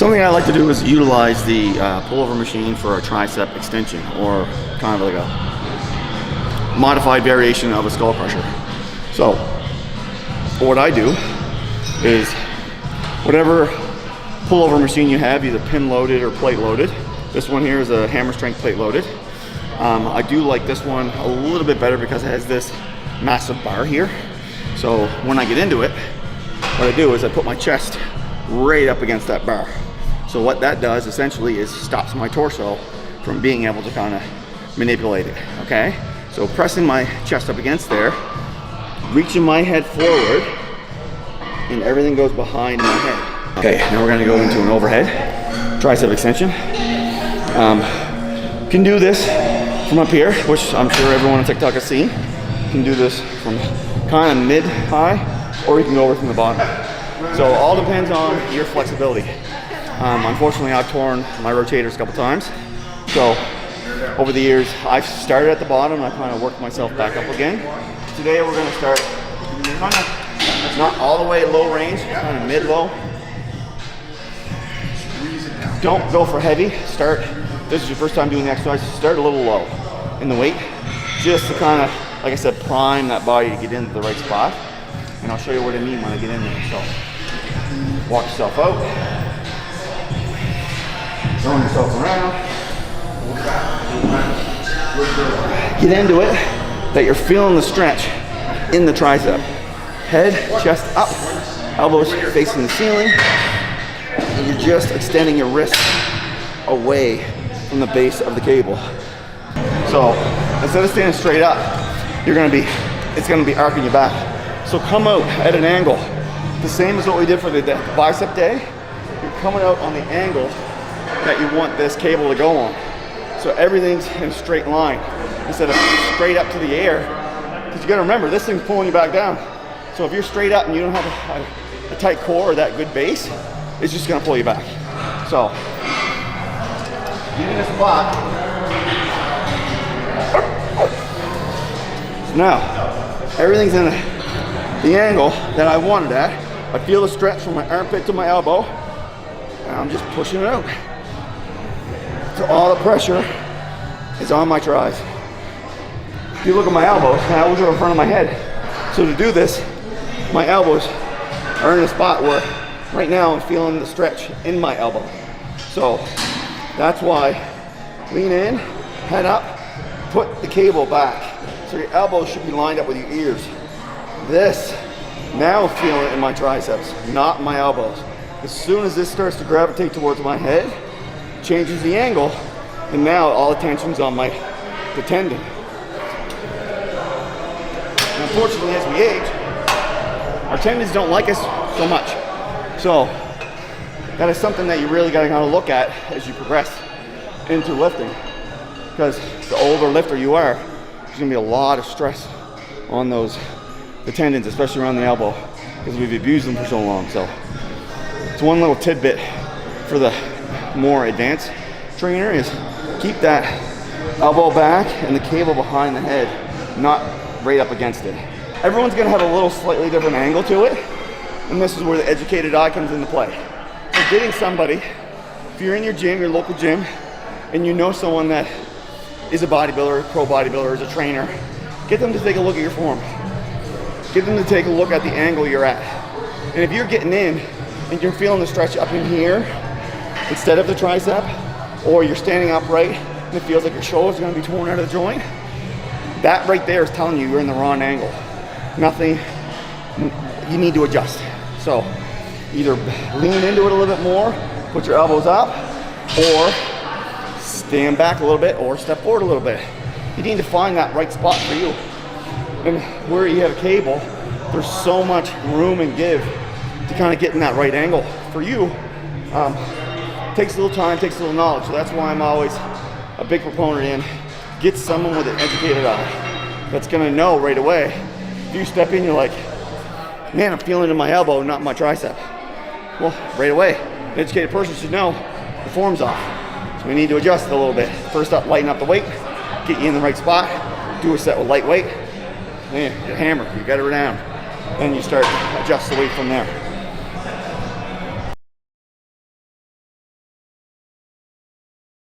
Something I like to do is utilize the pullover machine for a tricep extension, or kind of like a modified variation of a skull crusher. So what I do is whatever pullover machine you have, either pin loaded or plate loaded. This one here is a hammer strength plate loaded. I do like this one a little bit better because it has this massive bar here. So when I get into it, what I do is I put my chest right up against that bar. So what that does essentially is stops my torso from being able to kind of manipulate it, okay? So pressing my chest up against there, reaching my head forward, and everything goes behind my head. Okay, now we're gonna go into an overhead tricep extension. You can do this from up here, which I'm sure everyone on TikTok has seen. You can do this from kind of mid-high, or you can go over from the bottom. So it all depends on your flexibility. Unfortunately, I've torn my rotators a couple times. So over the years, I've started at the bottom and I kind of worked myself back up again. Today we're going to start kind of not all the way low range, kind of mid-low. Don't go for heavy. Start, this is your first time doing the exercise, start a little low in the weight, just to kind of, like I said, prime that body to get into the right spot. And I'll show you what I mean when I get in there. So walk yourself out. Throwing yourself around. Get into it, that you're feeling the stretch in the tricep. Head, chest up, elbows facing the ceiling. And you're just extending your wrist away from the base of the cable. So instead of standing straight up, it's gonna be arcing your back. So come out at an angle. The same as what we did for the bicep day. You're coming out on the angle that you want this cable to go on. So everything's in a straight line instead of straight up to the air. Because you gotta remember, this thing's pulling you back down. So if you're straight up and you don't have a tight core or that good base, it's just gonna pull you back. So, get in a spot. So now, everything's in the angle that I wanted at. I feel the stretch from my armpit to my elbow, and I'm just pushing it out. So all the pressure is on my tris. If you look at my elbows, my elbows are in front of my head. So to do this, my elbows are in a spot where right now I'm feeling the stretch in my elbow. So that's why lean in, head up, put the cable back. So your elbows should be lined up with your ears. This, now I'm feeling it in my triceps, not my elbows. As soon as this starts to gravitate towards my head, changes the angle, and now all attention's on the tendon. And unfortunately, as we age, our tendons don't like us so much. So that is something that you really got to kind of look at as you progress into lifting, because the older lifter you are, there's going to be a lot of stress on the tendons, especially around the elbow, because we've abused them for so long. So it's one little tidbit for the more advanced trainer is keep that elbow back and the cable behind the head, not right up against it. Everyone's gonna have a little slightly different angle to it, and this is where the educated eye comes into play. So getting somebody, if you're in your gym, your local gym, and you know someone that is a bodybuilder, pro bodybuilder, is a trainer, get them to take a look at your form. Get them to take a look at the angle you're at. And if you're getting in and you're feeling the stretch up in here instead of the tricep, or you're standing upright and it feels like your shoulder's gonna be torn out of the joint, that right there is telling you you're in the wrong angle. Nothing, you need to adjust. So either lean into it a little bit more, put your elbows up, or stand back a little bit, or step forward a little bit. You need to find that right spot for you. And where you have a cable, there's so much room and give to kind of get in that right angle for you. Takes a little time, takes a little knowledge. So that's why I'm always a big proponent in get someone with an educated eye that's gonna know right away. If you step in, you're like, man, I'm feeling it in my elbow, not my tricep. Well, right away, an educated person should know the form's off. So we need to adjust it a little bit. First up, lighten up the weight, get you in the right spot, do a set with light weight, then you hammer, you get it down. Then you start adjust the weight from there.